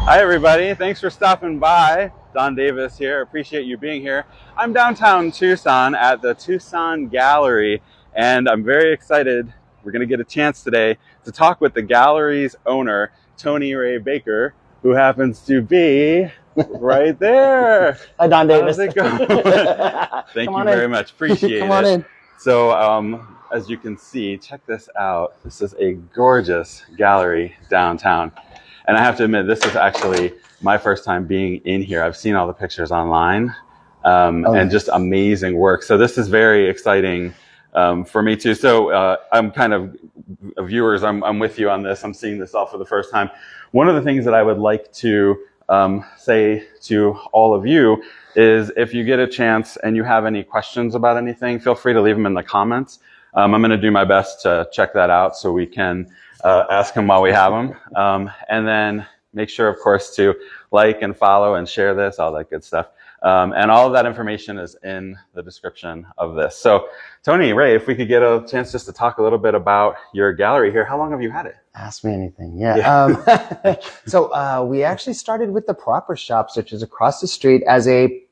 Hi everybody, thanks for stopping by. Don Davis here, appreciate you being here. I'm downtown Tucson at the Tucson Gallery, and I'm very excited. We're gonna get a chance today to talk with the gallery's owner, Tony Ray Baker, who happens to be right there. Hi, Don Davis. How's it going? Thank you very much, appreciate it. Come on in. So, as you can see, check this out. This is a gorgeous gallery downtown. And I have to admit, this is actually my first time being in here. I've seen all the pictures online, and just amazing work. So this is very exciting for me too. So I'm kind of, viewers, I'm with you on this. I'm seeing this all for the first time. One of the things that I would like to say to all of you is if you get a chance and you have any questions about anything, feel free to leave them in the comments. I'm going to do my best to check that out so we can ask them while we have them. And then make sure, of course, to like and follow and share this, all that good stuff. And all of that information is in the description of this. So, Tony, Ray, if we could get a chance just to talk a little bit about your gallery here. How long have you had it? Ask me anything. Yeah. So we actually started with the Proper Shops, which is across the street, as a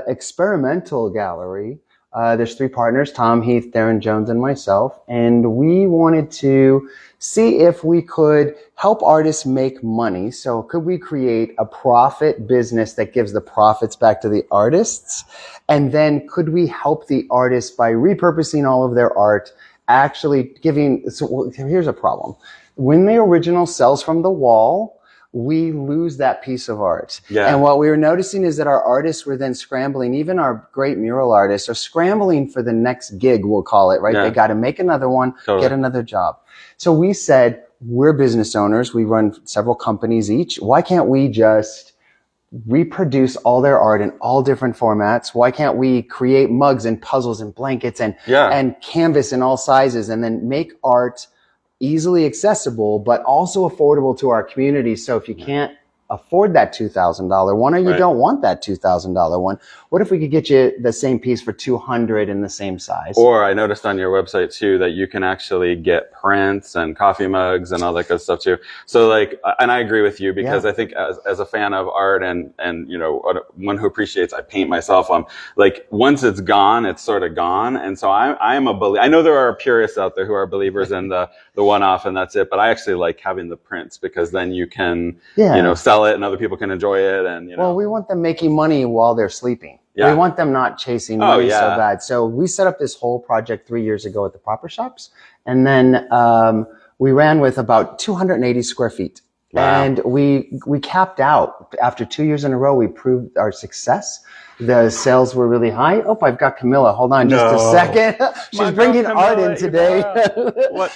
experimental gallery. There's three partners, Tom, Heath, Darren Jones, and myself. And we wanted to see if we could help artists make money. So could we create a profit business that gives the profits back to the artists? And then could we help the artists by repurposing all of their art, actually giving, so here's a problem. When the original sells from the wall, we lose that piece of art. Yeah. And what we were noticing is that our artists were then scrambling, even our great mural artists are scrambling for the next gig, we'll call it, right? Yeah. They got to make another one, get another job. So we said, we're business owners. We run several companies each. Why can't we just reproduce all their art in all different formats? Why can't we create mugs and puzzles and blankets and canvas in all sizes, and then make art easily accessible, but also affordable to our community? So if you can't afford that $2,000 one, or you don't want that $2,000 one, what if we could get you the same piece for $200 in the same size? Or I noticed on your website too that you can actually get prints and coffee mugs and all that good stuff too. So like, and I agree with you, because I think as a fan of art and you know, one who appreciates, I paint myself, like once it's gone, it's sort of gone. And so I am a believer. I know there are purists out there who are believers in the one-off and that's it, but I actually like having the prints, because then you can, you know, sell it and other people can enjoy it. And, you know. Well, we want them making money while they're sleeping. Yeah. We want them not chasing money so bad. So we set up this whole project 3 years ago at the Proper Shops. And then we ran with about 280 square feet. Wow. And we capped out. After 2 years in a row, we proved our success. The sales were really high. Oh, I've got Camila. Hold on just a second. She's bringing art in today. What?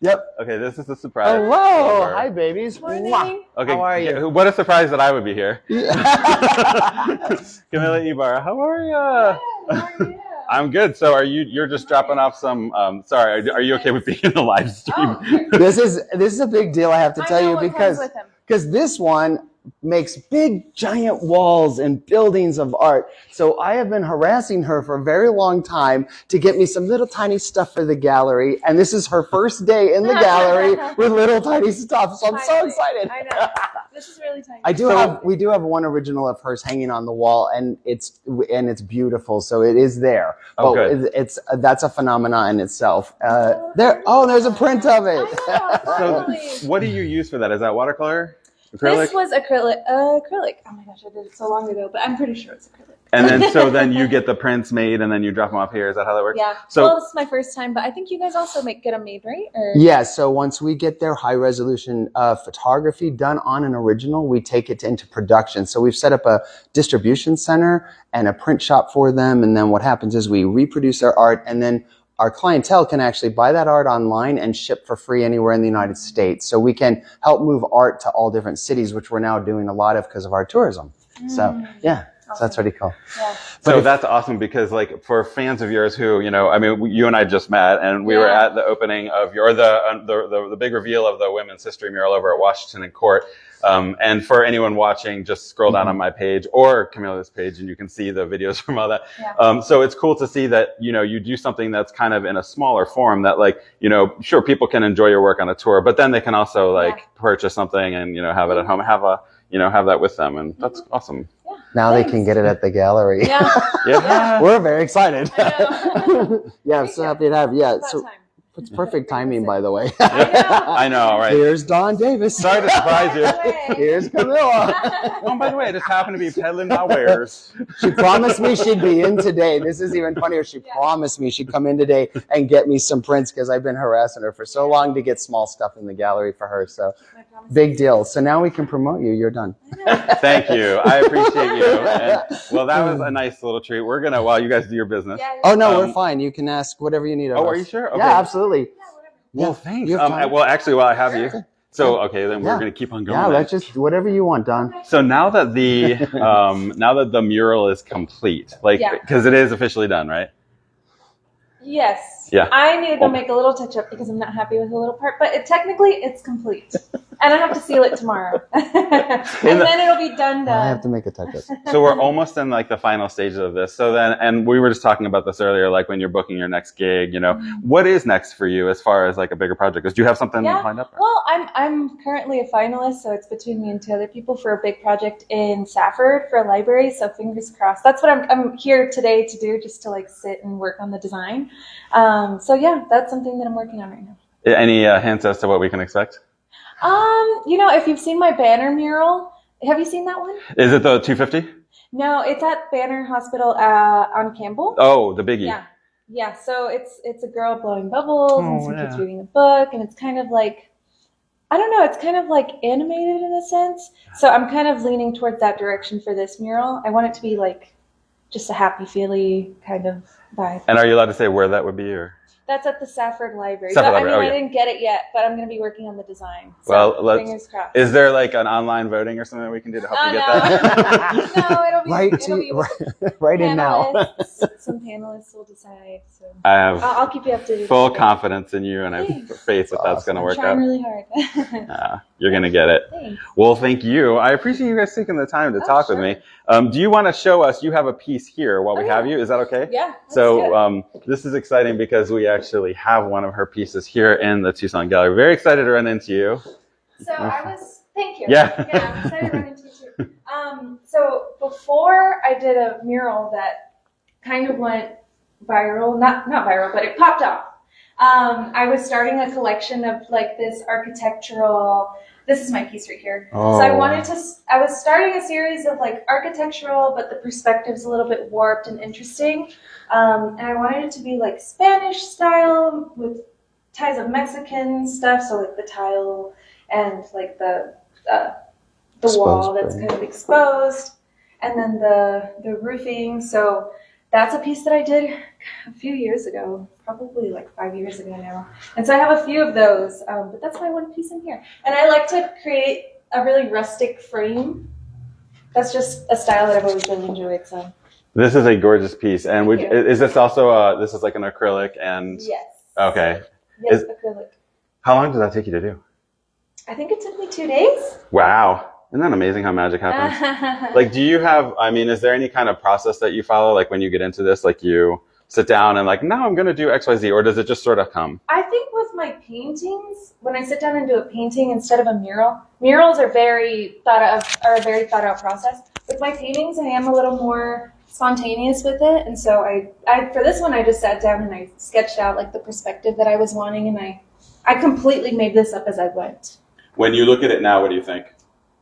Yep. Okay, this is a surprise. Hello. Hi, babies. Morning. Okay, how are you? What a surprise that I would be here. Camila Ibarra, how are you? Good. How are you? I'm good. So you're just dropping off some, sorry, are you okay with being in the live stream? This is a big deal, I have to tell you, because this one makes big giant walls and buildings of art. So I have been harassing her for a very long time to get me some little tiny stuff for the gallery. And this is her first day in the gallery with little tiny stuff. So I'm so excited. I know. This is really tiny. We do have one original of hers hanging on the wall, and it's beautiful. So it is there. Oh, but good. That's a phenomenon in itself. There's a print of it. So what do you use for that? Is that watercolor? Acrylic? This was acrylic. Oh my gosh, I did it so long ago, but I'm pretty sure it's acrylic. And then you get the prints made, and then you drop them off here. Is that how that works? Yeah. So, well, this is my first time, but I think you guys also get them made, right? Or? Yeah. So once we get their high resolution photography done on an original, we take it into production. So we've set up a distribution center and a print shop for them. And then what happens is we reproduce their art, and then our clientele can actually buy that art online and ship for free anywhere in the United States. So we can help move art to all different cities, which we're now doing a lot of because of our tourism. So yeah, awesome. So that's pretty cool. Yeah. So that's awesome, because like for fans of yours who, you know, I mean, you and I just met, and we were at the opening of the big reveal of the Women's History mural over at Washington and Court. And for anyone watching, just scroll down on my page or Camila's page and you can see the videos from all that. Yeah. So it's cool to see that, you do something that's kind of in a smaller form that sure, people can enjoy your work on a tour, but then they can also purchase something and, have it at home, have that with them. And that's awesome. Yeah. Now Thanks. they can get it at the gallery. Yeah. Yeah. We're very excited. I know. Yeah, I'm so happy to have you. Yeah, It's so about time. it's perfect timing, by the way. I know, right? Here's Don Davis. Sorry to surprise you. Hey. Here's Camila. Oh, by the way, I just happened to be peddling my wares. She promised me she'd be in today. This is even funnier. She promised me she'd come in today and get me some prints because I've been harassing her for so long to get small stuff in the gallery for her. So big deal. So now we can promote you. You're done. Thank you. I appreciate you. And, well, that was a nice little treat. We're going to, while you guys do your business. Oh, no, we're fine. You can ask whatever you need of us. Are you sure? Okay. Yeah, absolutely. Well, thanks. You have time? Well, actually, while I have you. So, okay, then we're going to keep on going. Yeah, then. let's just whatever you want, Don. So now that the mural is complete, because it is officially done, right? Yes. Yeah. I needed to make a little touch up because I'm not happy with the little part, but technically it's complete. And I have to seal it tomorrow. And then it'll be done. I have to make a touch up. So we're almost in the final stages of this. So then, and we were just talking about this earlier, when you're booking your next gig, what is next for you as far as a bigger project? Do you have something lined up? Well, I'm currently a finalist, so it's between me and two other people for a big project in Safford for a library. So fingers crossed. That's what I'm here today to do, just to sit and work on the design. So yeah, that's something that I'm working on right now. Any hints as to what we can expect? If you've seen my banner mural, have you seen that one? Is it the 250? No, it's at Banner Hospital on Campbell. Oh, the biggie. Yeah. Yeah. So it's a girl blowing bubbles and some kids reading a book, and it's kind of I don't know, it's kind of animated in a sense. So I'm kind of leaning towards that direction for this mural. I want it to be just a happy feely kind of vibe. And are you allowed to say where that would be, or? That's at the Safford Library. Safford but, Library. I didn't get it yet, but I'm going to be working on the design. So Well, fingers crossed. Is there an online voting or something that we can do to help you get that? No, it'll be right in now. Some panelists will decide. So I have I'll keep you updated. full confidence in you, and I have faith that that's going to work I'm trying out. really hard. You're going to get it. Thanks. Well, thank you. I appreciate you guys taking the time to talk with me. Do you want to show us? You have a piece here while we have you. Is that okay? Yeah. So this is exciting because we actually have one of her pieces here in the Tucson Gallery. Very excited to run into you. So thank you. Yeah. Yeah, I'm excited to run into you too. So before I did a mural that kind of went viral, not viral, but it popped off. I was starting a collection of this architectural. This is my piece right here. Oh. So I was starting a series of architectural, but the perspective's a little bit warped and interesting. And I wanted it to be Spanish style with ties of Mexican stuff. So the tile and the wall that's kind of exposed, and then the roofing. So that's a piece that I did a few years ago, probably 5 years ago now. And so I have a few of those, but that's my one piece in here. And I like to create a really rustic frame. That's just a style that I've always really enjoyed. So this is a gorgeous piece, and is this also this is an acrylic and? Yes. Okay. Yes, acrylic. How long did that take you to do? I think it took me 2 days. Wow. Isn't that amazing how magic happens? Do you have, is there any kind of process that you follow? When you get into this, you sit down and now I'm going to do X, Y, Z, or does it just sort of come? I think with my paintings, when I sit down and do a painting instead of a mural, murals are a very thought out process. With my paintings, I am a little more spontaneous with it. And so I for this one, I just sat down and I sketched out the perspective that I was wanting. And I completely made this up as I went. When you look at it now, what do you think?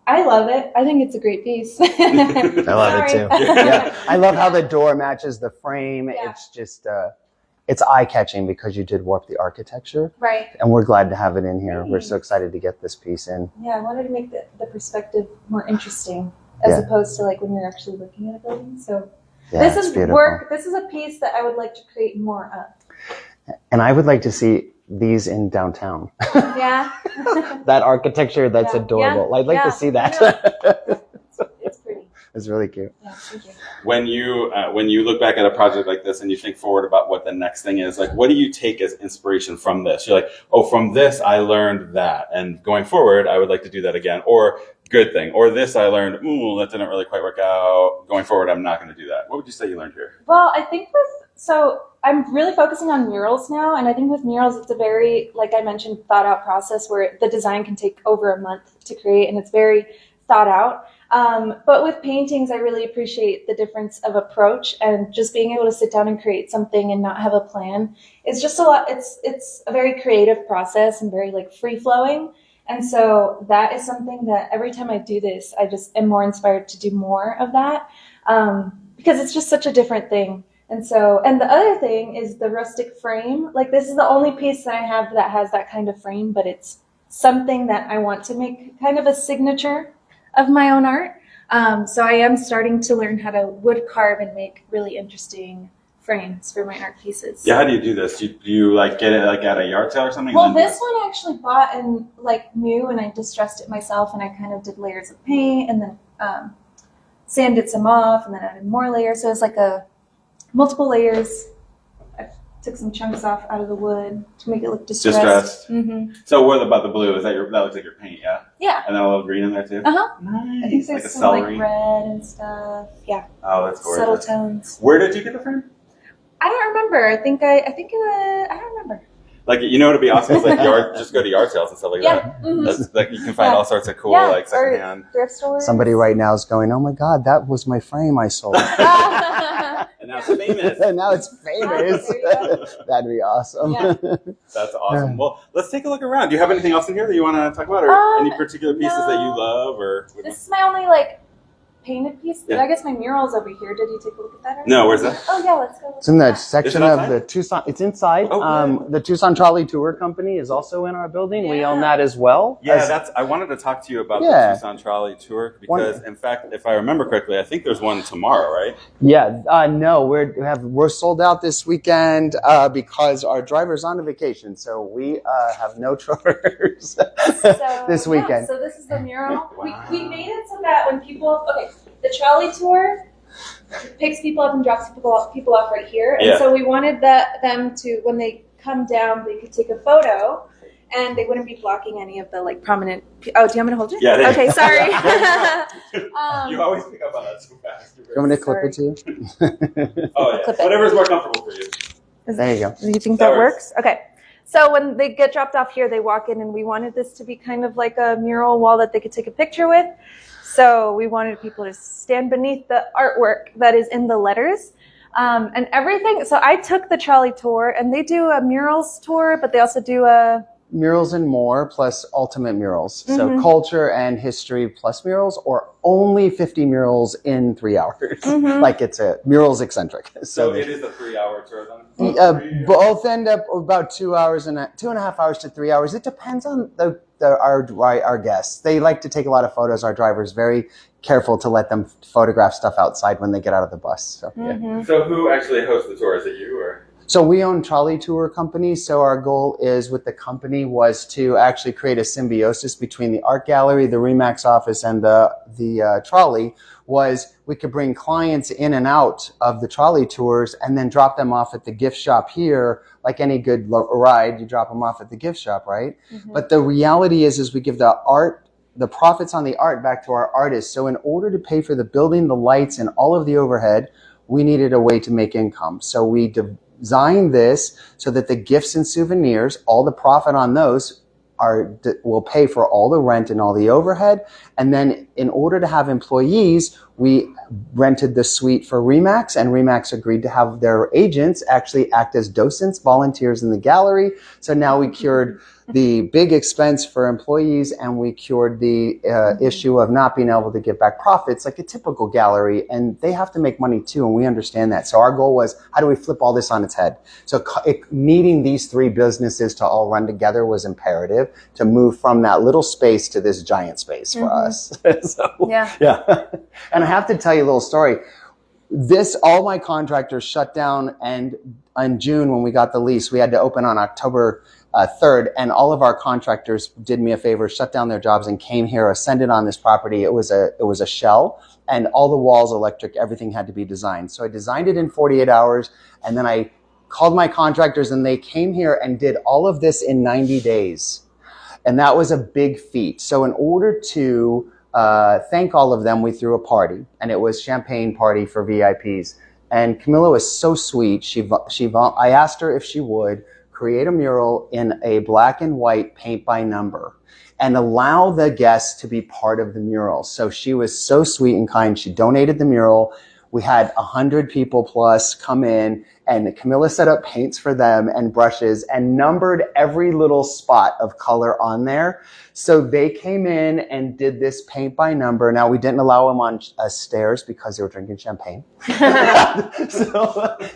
I love it. I think it's a great piece. I love it too. Yeah. I love how the door matches the frame. Yeah. It's just, it's eye-catching because you did warp the architecture. Right. And we're glad to have it in here. We're so excited to get this piece in. Yeah, I wanted to make the perspective more interesting as opposed to when you're actually looking at a building. So this is beautiful. work. This is a piece that I would like to create more of. And I would like to see these in downtown. Yeah. That architecture, that's adorable. I'd like to see that. It's pretty. It's really cute. Yeah, thank you. When you look back at a project like this and you think forward about what the next thing is, like what do you take as inspiration from this? You're like, oh, from this I learned that, and going forward I would like to do that again. Or good thing, or this I learned, ooh, that didn't really quite work out. Going forward, I'm not going to do that. What would you say you learned here? Well, I think so I'm really focusing on murals now, and I think with murals, it's a very, like I mentioned, thought out process where the design can take over a month to create, and it's very thought out. But with paintings, I really appreciate the difference of approach, and just being able to sit down and create something and not have a plan. It's just a lot. It's a very creative process and very like free flowing. And so that is something that every time I do this, I just am more inspired to do more of that, because it's just such a different thing. And so, and the other thing is the rustic frame. Like this is the only piece that I have that has that kind of frame, but it's something that I want to make kind of a signature of my own art. So I am starting to learn how to wood carve and make really interesting frames for my art pieces. Yeah, how do you do this? Do you like get it like at a yard sale or something? Well, this one I actually bought and like new, and I distressed it myself, and I kind of did layers of paint and then sanded some off and then added more layers. So it's like a multiple layers. I took some chunks off out of the wood to make it look distressed. Mm-hmm. So what about the blue? Is that that looks like your paint, yeah? Yeah. And then a little green in there too? Uh-huh. Nice. I think there's like a some celery. like red and stuff. Yeah. Oh, that's gorgeous. Subtle tones. Where did you get the frame? I don't remember. I think I don't remember. Like, you know, it'd be awesome is like just go to yard sales and stuff like that. Mm-hmm. That's, like, you can find all sorts of cool, like secondhand. Thrift stores. Somebody right now is going, oh my God, that was my frame I sold. And now it's famous. And now it's famous. That'd be awesome. Yeah. That's awesome. Well, let's take a look around. Do you have anything else in here that you want to talk about, or any particular pieces that you love? Or this is my only like painted piece. Yeah. I guess my mural's over here. Did you take a look at that already? No, where's that? Oh yeah, let's go. It's in the Is section it of outside? the Tucson. It's inside. Oh, the Tucson Trolley Tour Company is also in our building. We own that as well. Yeah, I wanted to talk to you about the Tucson Trolley Tour because, in fact, if I remember correctly, I think there's one tomorrow, right? Yeah. No, we're sold out this weekend because our driver's on a vacation, so we have no tours this weekend. Yeah, so this is the mural. Wow. We made it so that when people the trolley tour picks people up and drops people off right here, and so we wanted them to, when they come down, they could take a photo. And they wouldn't be blocking any of the like prominent. Oh, do you want me to hold it? Yeah. Okay, sorry. You always pick up on that so fast. You want me to clip it to you? Oh yeah, whatever's more comfortable for you. There you go. Do you think that works? Okay. So when they get dropped off here, they walk in, and we wanted this to be kind of like a mural wall that they could take a picture with. So we wanted people to stand beneath the artwork that is in the letters. And everything. So I took the trolley tour, and they do a murals tour, but they also do a murals and more plus ultimate murals. So culture and history plus murals, or only 50 murals in 3 hours. Like it's a murals eccentric. So it is a 3-hour tour then? Both end up about 2 hours and 2.5 hours to 3 hours. It depends on our guests. They like to take a lot of photos. Our driver's very careful to let them photograph stuff outside when they get out of the bus. So, So who actually hosts the tour? Is it you or? So we own Trolley Tour Company. So our goal is with the company was to actually create a symbiosis between the art gallery, the Remax office, and the trolley. Was we could bring clients in and out of the trolley tours and then drop them off at the gift shop here. Like any good ride, you drop them off at the gift shop, right? But the reality is we give the profits on the art back to our artists. So in order to pay for the building, the lights, and all of the overhead, we needed a way to make income. So we designed this so that the gifts and souvenirs, all the profit on those will pay for all the rent and all the overhead. And then in order to have employees, we rented the suite for Remax, and Remax agreed to have their agents actually act as docents, volunteers in the gallery. So now we cured the big expense for employees, and we cured the issue of not being able to give back profits like a typical gallery. And they have to make money too, and we understand that. So our goal was, how do we flip all this on its head? So needing these three businesses to all run together was imperative to move from that little space to this giant space for us. Yeah. And I have to tell you a little story. All my contractors shut down, and in June when we got the lease, we had to open on October 3rd, and all of our contractors did me a favor, shut down their jobs, and came here, ascended on this property. It was a shell, and all the walls, electric, everything had to be designed. So I designed it in 48 hours, and then I called my contractors, and they came here and did all of this in 90 days. And that was a big feat. So in order to thank all of them, we threw a party, and it was champagne party for VIPs. And Camila was so sweet. I asked her if she would create a mural in a black and white paint by number and allow the guests to be part of the mural. So she was so sweet and kind. She donated the mural. We had 100 people plus come in, and Camila set up paints for them and brushes and numbered every little spot of color on there. So they came in and did this paint by number. Now, we didn't allow them on stairs because they were drinking champagne.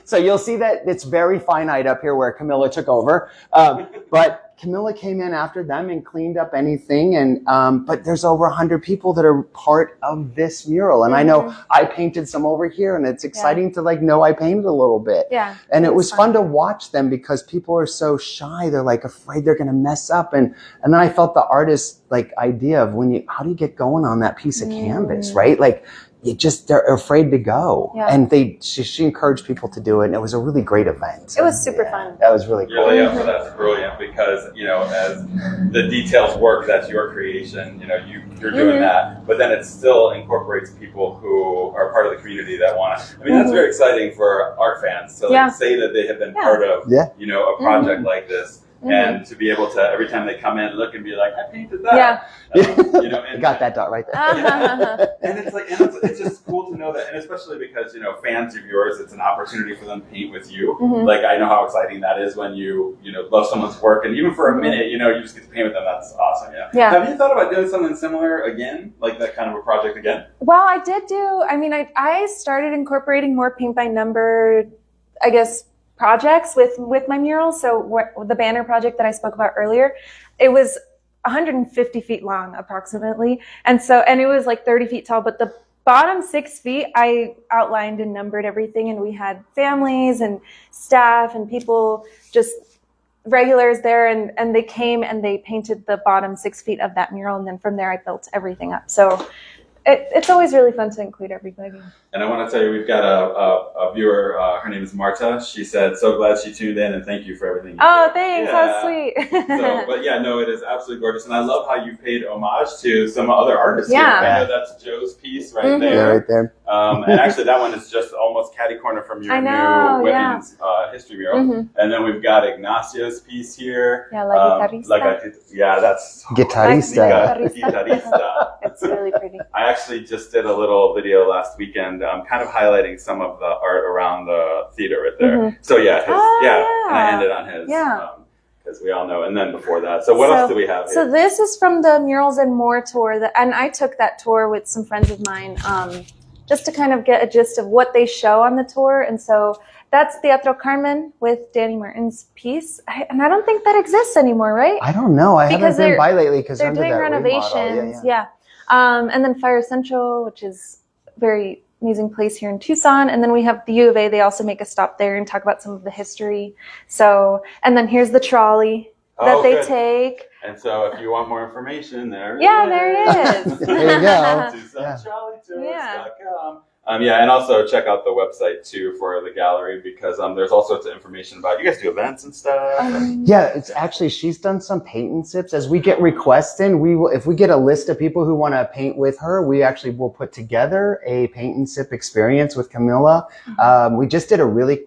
So you'll see that it's very finite up here where Camila took over. But Camila came in after them and cleaned up anything. And but there's over 100 people that are part of this mural. And I know I painted some over here, and it's exciting to know I painted a little bit. Yeah. And it was fun to watch them because people are so shy. They're afraid they're going to mess up. And then I felt the artist idea of how do you get going on that piece of canvas, right? They're afraid to go. Yeah. And she encouraged people to do it, and it was a really great event. It was super fun. That was really cool. Yeah, that's brilliant because, as the details work, that's your creation, you're doing that, but then it still incorporates people who are part of the community that want to. That's very exciting for art fans to say that they have been part of, a project like this. And to be able to, every time they come in, look and be like, I painted that. Yeah. And got that dot right there. And it's just cool to know that, and especially because, fans of yours, it's an opportunity for them to paint with you. I know how exciting that is when you love someone's work, and even for a minute, you just get to paint with them. That's awesome. Yeah. Have you thought about doing something similar again, like that kind of a project again? Well, I did do, I started incorporating more paint by number, I guess, projects with my murals. So the banner project that I spoke about earlier, it was 150 feet long approximately. And it was 30 feet tall, but the bottom 6 feet, I outlined and numbered everything. And we had families and staff and people, just regulars there. And they came and they painted the bottom 6 feet of that mural. And then from there, I built everything up. So it's always really fun to include everybody. And I want to tell you, we've got a viewer, her name is Marta. She said, so glad she tuned in, and thank you for everything you did. Thanks, how sweet. It is absolutely gorgeous. And I love how you paid homage to some other artists here. I know that's Joe's piece right there. Yeah, right there. And actually that one is just almost catty corner from your new women's history mural. And then we've got Ignacio's piece here. Yeah, La Guitarrista. That's Guitarista. It's really pretty. I actually just did a little video last weekend, kind of highlighting some of the art around the theater right there. So and I ended on his, because we all know. And then before that, so what else do we have here? So this is from the Murals and More tour, and I took that tour with some friends of mine, just to kind of get a gist of what they show on the tour. And so that's Teatro Carmen with Danny Martin's piece. And I don't think that exists anymore, right? I don't know. I haven't been by lately because they're doing renovations. And then Fire Central, which is a very amazing place here in Tucson. And then we have the U of A. They also make a stop there and talk about some of the history. So, and then here's the trolley that they take. And so if you want more information there. There it is. There you go. TucsonCharlieTours.com. And also check out the website too for the gallery because there's all sorts of information about, you guys do events and stuff. It's actually, she's done some paint and sips. As we get requests in, if we get a list of people who want to paint with her, we actually will put together a paint and sip experience with Camila. We just did a really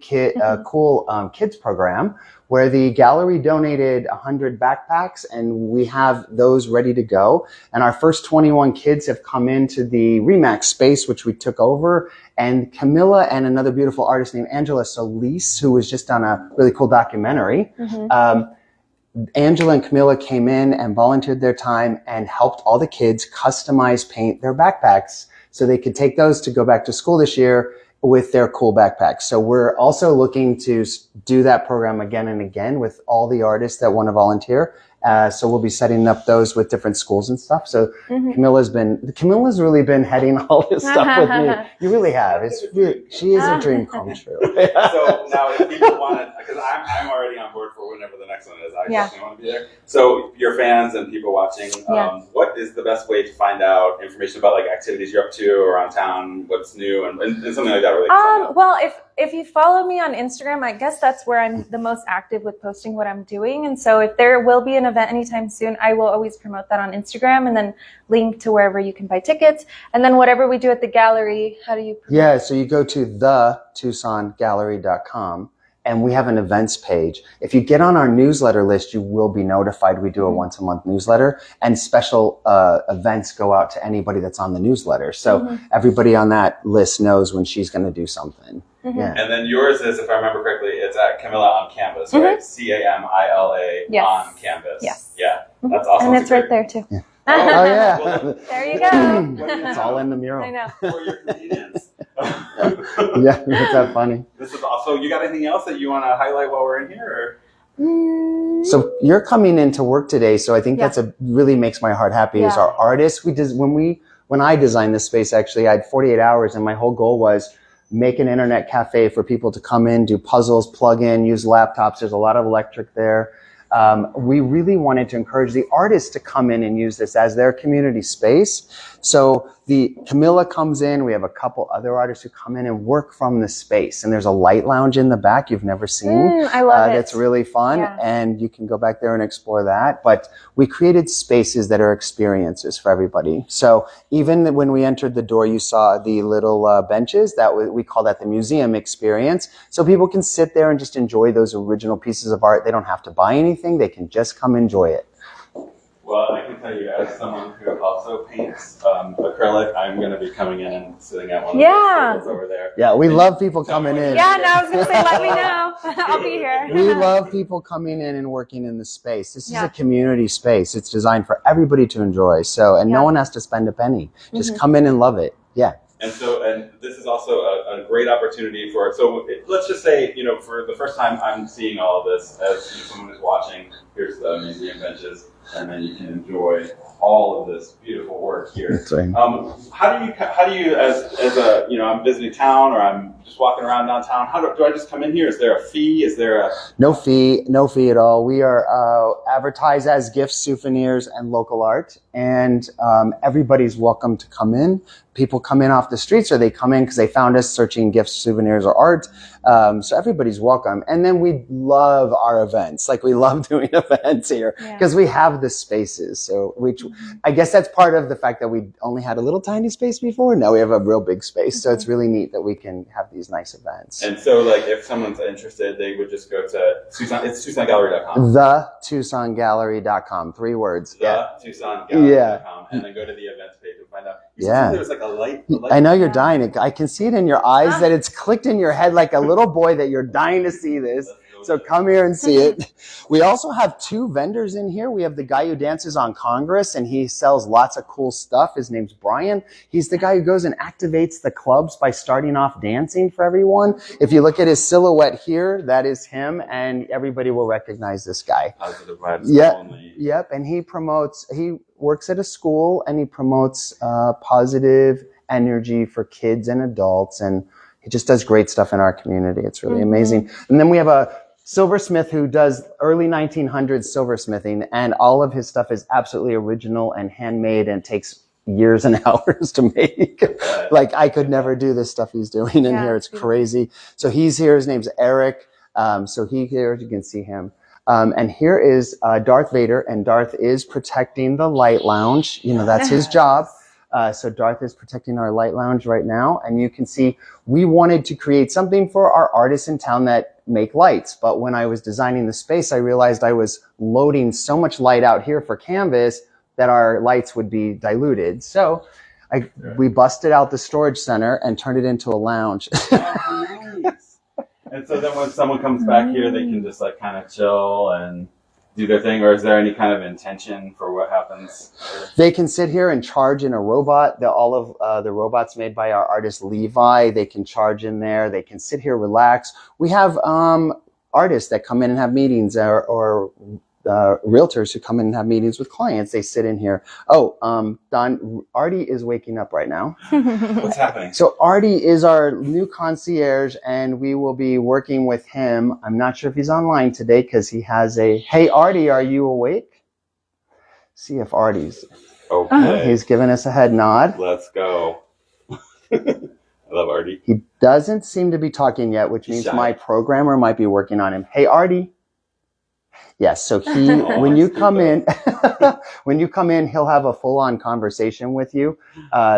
cool kids program where the gallery donated 100 backpacks, and we have those ready to go. And our first 21 kids have come into the Remax space, which we took over. And Camila and another beautiful artist named Angela Solis, who was just on a really cool documentary. Angela and Camila came in and volunteered their time and helped all the kids customize paint their backpacks so they could take those to go back to school this year with their cool backpacks. So we're also looking to do that program again and again with all the artists that want to volunteer. So we'll be setting up those with different schools and stuff. So Camila's really been heading all this stuff with me. You really have. She is a dream come true. So now if people want to, because I'm already on board for whenever the next one is. I definitely want to be there. So your fans and people watching, what is the best way to find out information about like activities you're up to around town, what's new, and something like that really? Well, if you follow me on Instagram, I guess that's where I'm the most active with posting what I'm doing. And so if there will be an event anytime soon, I will always promote that on Instagram and then link to wherever you can buy tickets. And then whatever we do at the gallery, how do you promote? Yeah, so you go to thetucsongallery.com and we have an events page. If you get on our newsletter list, you will be notified. We do a once a month newsletter, and special events go out to anybody that's on the newsletter. So everybody on that list knows when she's going to do something. Yeah. And then yours is, if I remember correctly, it's at Camila On Canvas, right? Camila on Canvas. Yes. Yeah, that's awesome. And it's right there too. Yeah. Oh yeah. Well, there you go. It's all in the mural. I know. For your convenience. Yeah, that's that funny. This is awesome. You got anything else that you want to highlight while we're in here? So you're coming in to work today, so I think that's really makes my heart happy. Is our artists. When I designed this space, actually, I had 48 hours, and my whole goal was make an internet cafe for people to come in, do puzzles, plug in, use laptops. There's a lot of electric there. We really wanted to encourage the artists to come in and use this as their community space. So the Camila comes in. We have a couple other artists who come in and work from the space. And there's a light lounge in the back you've never seen. I love it. That's really fun. Yeah. And you can go back there and explore that. But we created spaces that are experiences for everybody. So even when we entered the door, you saw the little benches. We call that the museum experience. So people can sit there and just enjoy those original pieces of art. They don't have to buy anything. They can just come enjoy it. Well, I can tell you, as someone who also paints acrylic, I'm going to be coming in and sitting at one of those tables over there. Yeah, we love people coming in. Yeah, no, I was going to say, let me know. I'll be here. We love people coming in and working in the space. This is a community space. It's designed for everybody to enjoy. So, and no one has to spend a penny. Just come in and love it. Yeah. And this is also a great opportunity for, let's just say, for the first time I'm seeing all of this as someone who's watching. Here's the museum benches, and then you can enjoy all of this beautiful work here. That's right. How do you, as a, I'm visiting town or I'm just walking around downtown, do I just come in here? Is there a fee? Is there a... No fee at all. We are advertised as gifts, souvenirs, and local art. And everybody's welcome to come in. People come in off the streets, or they come in because they found us searching gifts, souvenirs, or art. So everybody's welcome. And then we love our events. Like, we love doing events here because we have the spaces. So I guess that's part of the fact that we only had a little tiny space before. Now we have a real big space. So it's really neat that we can have these nice events. And so, like, if someone's interested, they would just go to TucsonGallery.com. TheTucsonGallery.com. 3 words. TucsonGallery.com. And then go to the events page and find out. There's like a light. I know you're dying. I can see it in your eyes that it's clicked in your head like a little boy that you're dying to see this. So come here and see it. We also have 2 vendors in here. We have the guy who dances on Congress, and he sells lots of cool stuff. His name's Brian. He's the guy who goes and activates the clubs by starting off dancing for everyone. If you look at his silhouette here, that is him, and everybody will recognize this guy. Positive vibes only. Yep. And he works at a school, and he promotes positive energy for kids and adults, and he just does great stuff in our community. It's really amazing. And then we have a silversmith who does early 1900s silversmithing, and all of his stuff is absolutely original and handmade and takes years and hours to make. Like, I could never do this stuff he's doing in here. It's crazy. So he's here. His name's Eric. So here, you can see him. And here is Darth Vader, and Darth is protecting the light lounge. That's his job. So Darth is protecting our light lounge right now. And you can see we wanted to create something for our artists in town that make lights. But when I was designing the space, I realized I was loading so much light out here for canvas that our lights would be diluted. So we busted out the storage center and turned it into a lounge. Nice. And so then when someone comes back here, they can just like kind of chill and do their thing, or is there any kind of intention for what happens? They can sit here and charge in a robot. All of the robots made by our artist Levi, they can charge in there. They can sit here, relax. We have artists that come in and have meetings, or realtors who come in and have meetings with clients. They sit in here. Oh, Don, Artie is waking up right now. What's happening? So Artie is our new concierge, and we will be working with him. I'm not sure if he's online today because he has a, hey, Artie, are you awake? See if Artie's, Okay. He's giving us a head nod. Let's go. I love Artie. He doesn't seem to be talking yet, which means shy. my programmer might be working on him. Hey, Artie. Yes, so he, when you come in, he'll have a full-on conversation with you.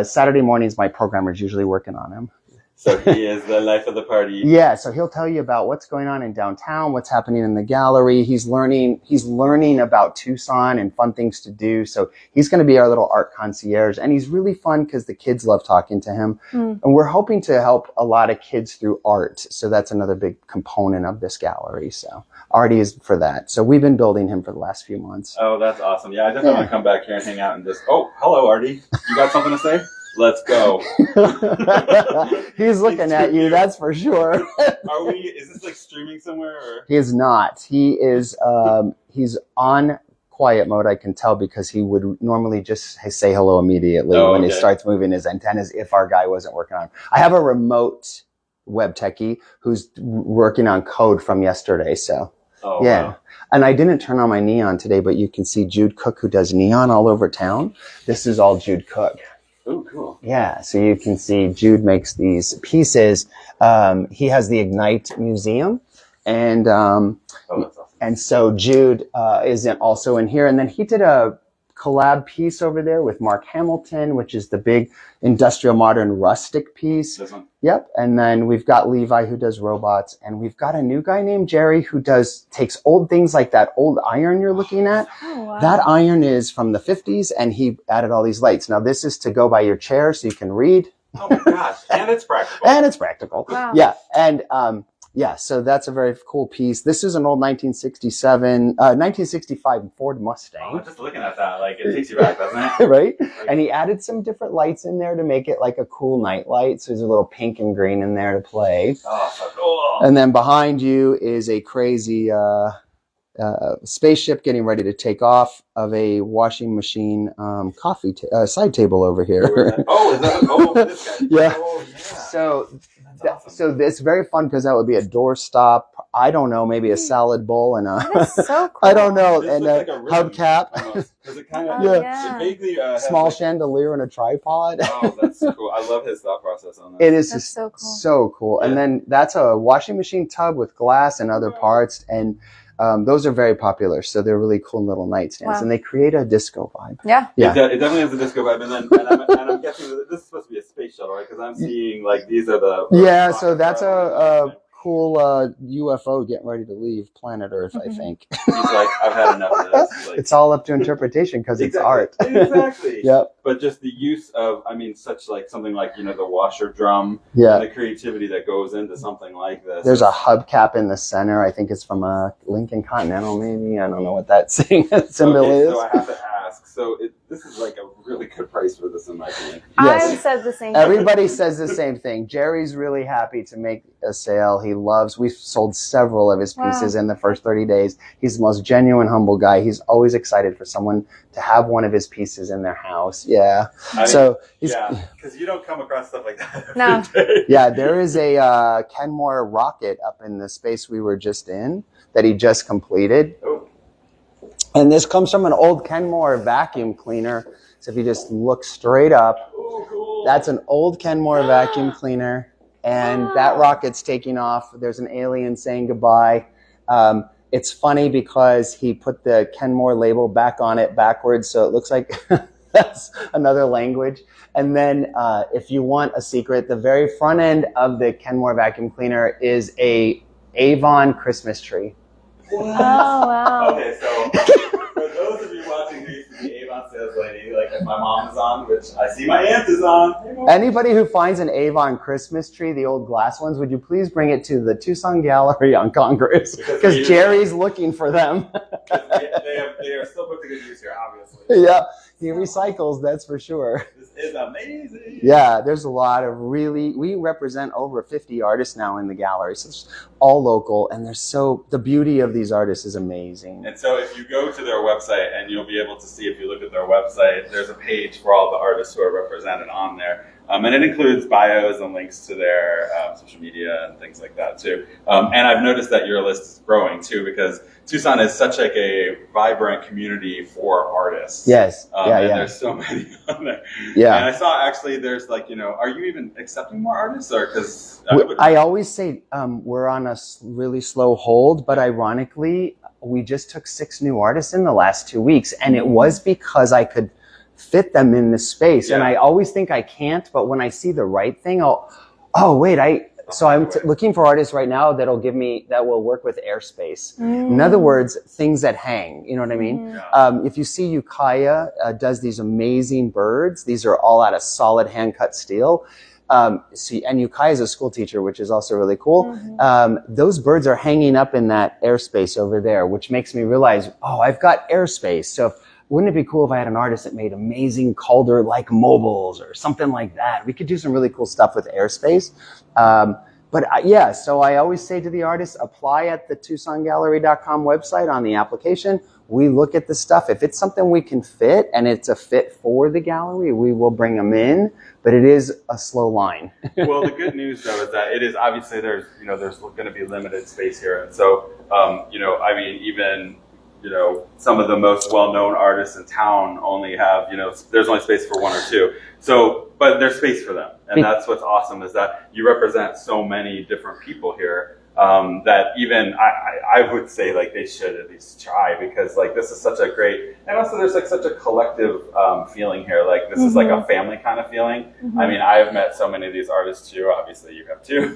Saturday mornings, my programmer's usually working on him. So he is the life of the party. Yeah, so he'll tell you about what's going on in downtown, what's happening in the gallery. He's learning about Tucson and fun things to do. So he's going to be our little art concierge, and he's really fun because the kids love talking to him. And we're hoping to help a lot of kids through art. So that's another big component of this gallery. So Artie is for that. So we've been building him for the last few months. Oh, that's awesome. Yeah, I definitely want to come back here and hang out and just, oh, hello, Artie. You got something to say? Let's go. He's looking at you, that's for sure. Is this like streaming somewhere? Or? He is not. He is, he's on quiet mode, I can tell, because he would normally just say hello immediately when he starts moving his antennas if our guy wasn't working on him. I have a remote web techie who's working on code from yesterday, so. Oh, yeah. Wow. And I didn't turn on my neon today, but you can see Jude Cook, who does neon all over town. This is all Jude Cook. Oh, cool. Yeah, so you can see Jude makes these pieces. He has the Ignite Museum, and That's awesome. and so Jude is also in here. And then he did a collab piece over there with Mark Hamilton, which is the big industrial modern rustic piece. This one? Yep. And then we've got Levi, who does robots, and we've got a new guy named Jerry who takes old things like that old iron you're looking at. Oh, wow. That iron is from the 50s, and he added all these lights. Now, this is to go by your chair so you can read. Oh my gosh. And it's practical. And it's practical. Wow. Yeah. And yeah, so that's a very cool piece. This is an old 1965 Ford Mustang. Oh, just looking at that, like, it takes you back, doesn't it? Right? And he added some different lights in there to make it like a cool night light. So there's a little pink and green in there to play. Oh, so cool. And then behind you is a crazy spaceship getting ready to take off of a washing machine side table over here. Oh, is that? Oh, this guy. Yeah. Oh, yeah. So, That's awesome. so it's very fun because that would be a doorstop. I don't know, maybe a salad bowl and That a is so cool. I don't know, This and looks a like a ribbon, hubcap, almost. 'Cause it kind of, Oh, Yeah. yeah. it vaguely has small like, chandelier and a tripod. Oh, that's cool. I love his thought process on that. It is That's just so cool. so cool. And Yeah. then that's a washing machine tub with glass and other parts, and those are very popular. So they're really cool little nightstands, Wow. and they create a disco vibe. Yeah. Yeah. It definitely has a disco vibe, and I'm guessing that this is supposed to be a space shuttle, right? Because I'm seeing like these are the Yeah, so that's a cool UFO getting ready to leave planet Earth, I think. He's like, I've had enough of this. Like, It's all up to interpretation because it's art. Exactly. Yep. But just the use of, I mean, such like something like, you know, the washer drum, Yeah. and the creativity that goes into something like this. There's a hubcap in the center. I think it's from a Lincoln Continental, maybe. I don't know what that symbol Okay, is. so I have to ask. So this is like a really good price for this, in my opinion. Yes. I said the same thing. Everybody says the same thing. Jerry's really happy to make a sale. We've sold several of his pieces in the first 30 days. He's the most genuine, humble guy. He's always excited for someone to have one of his pieces in their house. Yeah. I mean, So he's, yeah, because you don't come across stuff like that every No. day. yeah, there is a Kenmore rocket up in the space we were just in that he just completed. Oh, And this comes from an old Kenmore vacuum cleaner. So if you just look straight up, oh, cool. that's an old Kenmore vacuum cleaner. And that rocket's taking off. There's an alien saying goodbye. It's funny because he put the Kenmore label back on it backwards. So it looks like that's another language. And then if you want a secret, the very front end of the Kenmore vacuum cleaner is a Avon Christmas tree. Oh, wow. Okay, so for those of you watching who used to be Avon sales lady, like if my mom is on, which I see my aunt is on. Anybody who finds an Avon Christmas tree, the old glass ones, would you please bring it to the Tucson Gallery on Congress? Because Jerry's looking for them. They are still put to good use here, obviously. Yeah, he recycles, that's for sure. This is amazing. Yeah, there's a lot of we represent over 50 artists now in the gallery. So it's all local, and the beauty of these artists is amazing. And so if you go to their website, and you'll be able to see, if you look at their website, there's a page for all the artists who are represented on there. And it includes bios and links to their social media and things like that too. And I've noticed that your list is growing too, because Tucson is such like a vibrant community for artists. Yes. And there's so many on there. Yeah. And I saw actually there's like, are you even accepting more artists? Or because I always say we're on a really slow hold, but ironically, we just took 6 new artists in the last 2 weeks, and it was because I could fit them in this space. Yeah. And I always think I can't, but when I see the right thing, I'm looking for artists right now that will work with airspace. In other words, things that hang, you know what I mean? Yeah. If you see Ukiah does these amazing birds, these are all out of solid hand cut steel. And Ukiah is a school teacher, which is also really cool. Those birds are hanging up in that airspace over there, which makes me realize, I've got airspace. So wouldn't it be cool if I had an artist that made amazing Calder-like mobiles or something like that? We could do some really cool stuff with airspace. So I always say to the artists, apply at the TucsonGallery.com website on the application. We look at the stuff. If it's something we can fit and it's a fit for the gallery, we will bring them in, but it is a slow line. Well, the good news though is that it is obviously there's going to be limited space here. And so, even some of the most well-known artists in town only have, there's only space for 1 or 2. So, but there's space for them. And that's what's awesome, is that you represent so many different people here that even I would say like they should at least try, because like this is such a great, and also there's like such a collective feeling here. Like this is like a family kind of feeling. I mean, I've met so many of these artists too. Obviously you have too.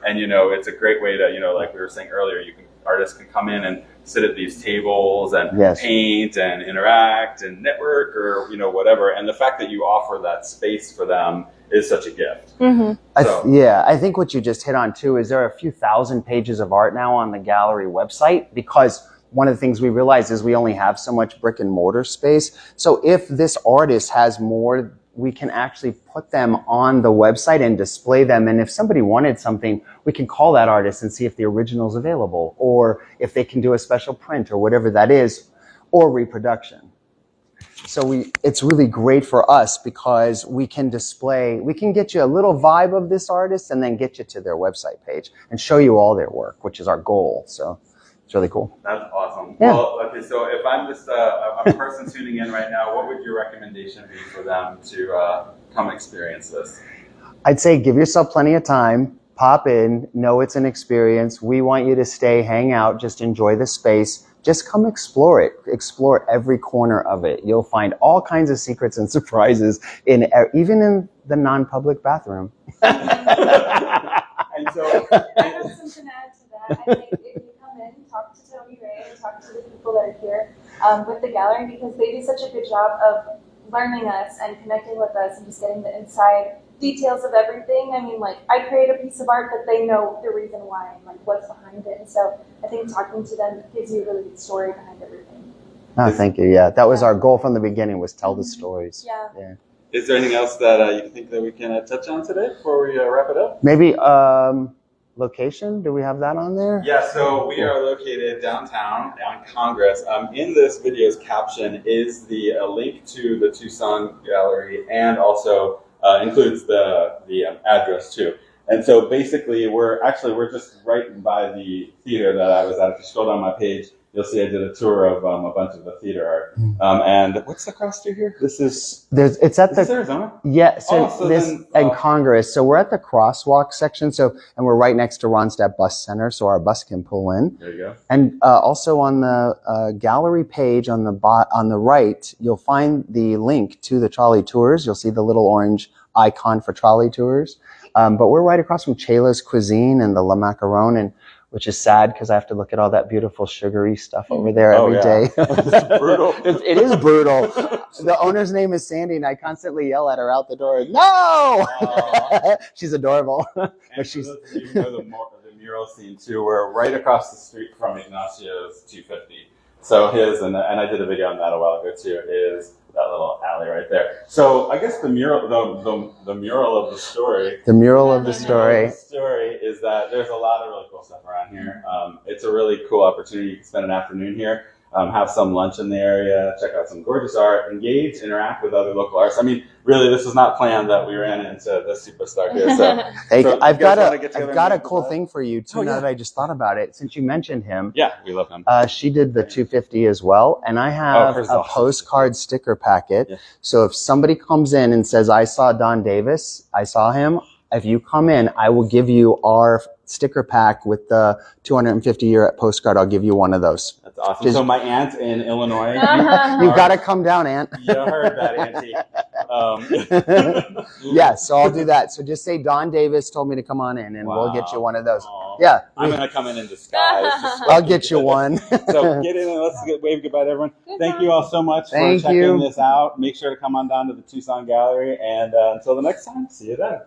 And it's a great way to, like we were saying earlier, artists can come in and sit at these tables and paint and interact and network or whatever. And the fact that you offer that space for them is such a gift. I think what you just hit on too is there are a few thousand pages of art now on the gallery website, because one of the things we realize is we only have so much brick and mortar space. So if this artist has more, we can actually put them on the website and display them. And if somebody wanted something, we can call that artist and see if the original is available, or if they can do a special print or whatever that is, or reproduction. So it's really great for us because we can get you a little vibe of this artist and then get you to their website page and show you all their work, which is our goal. So it's really cool. That's awesome. Yeah. Well, okay, so if I'm just a person tuning in right now, what would your recommendation be for them to come experience this? I'd say give yourself plenty of time. Pop in. Know it's an experience. We want you to stay, hang out, just enjoy the space. Just come explore it. Explore every corner of it. You'll find all kinds of secrets and surprises even in the non-public bathroom. And so, I have something to add to that. I think if you come in, talk to Tony Ray, and talk to the people that are here with the gallery, because they do such a good job of learning us and connecting with us and just getting the inside details of everything. I mean, like, I create a piece of art, but they know the reason why and like what's behind it. And so I think talking to them gives you a really good story behind everything. Oh, thank you. Yeah, that was our goal from the beginning, was tell the stories. Yeah. Is there anything else that you think that we can touch on today before we wrap it up? Maybe location. Do we have that on there? Yeah, so we are located downtown on Congress. In this video's caption is the link to the Tucson Gallery, and also includes the address too. And so basically we're just right by the theater that I was at. If you scroll down my page, you'll see I did a tour of a bunch of the theater art. And what's the cross street here? This is Arizona. Yeah. So Congress. So we're at the crosswalk section. And we're right next to Ronstadt Bus Center, so our bus can pull in. There you go. And also on the gallery page on the right, you'll find the link to the trolley tours. You'll see the little orange icon for trolley tours. But we're right across from Chayla's Cuisine and the La Macaron, which is sad because I have to look at all that beautiful sugary stuff over there every day. It's brutal. It is brutal. The owner's name is Sandy, and I constantly yell at her out the door, "No!" She's adorable. And she's you know the mural scene too. We're right across the street from Ignacio's 250. So his, and I did a video on that a while ago too, is that little alley right there. So I guess the mural, the mural of the story. The mural of the The mural story. of the story is that there's a lot of really cool stuff around here. It's a really cool opportunity. You can spend an afternoon here, have some lunch in the area, check out some gorgeous art, engage, interact with other local artists. I mean, really, this was not planned that we ran into this superstar here. So, Hey, so I've you guys got wanna get together a and cool meet? thing for you too. Oh, Now yeah. that I just thought about it, since you mentioned him, Yeah, we love him. she did the 250 as well, and I have hers is a awesome. postcard sticker packet. Yeah. So if somebody comes in and says, "I saw Don Davis, I saw him," if you come in, I will give you our sticker pack with the 250-year postcard. I'll give you one of those. That's awesome. Just- So my aunt in Illinois. You've got to come down, Aunt. You heard that, Auntie. Yeah, so I'll do that. So just say Don Davis told me to come on in, and we'll get you one of those. Aw. Yeah, I'm gonna come in disguise. I'll get you one. So get in and let's wave goodbye to everyone. Thank you all so much Thank for checking you. this out. Make sure to come on down to the Tucson Gallery, and until the next time, see you then.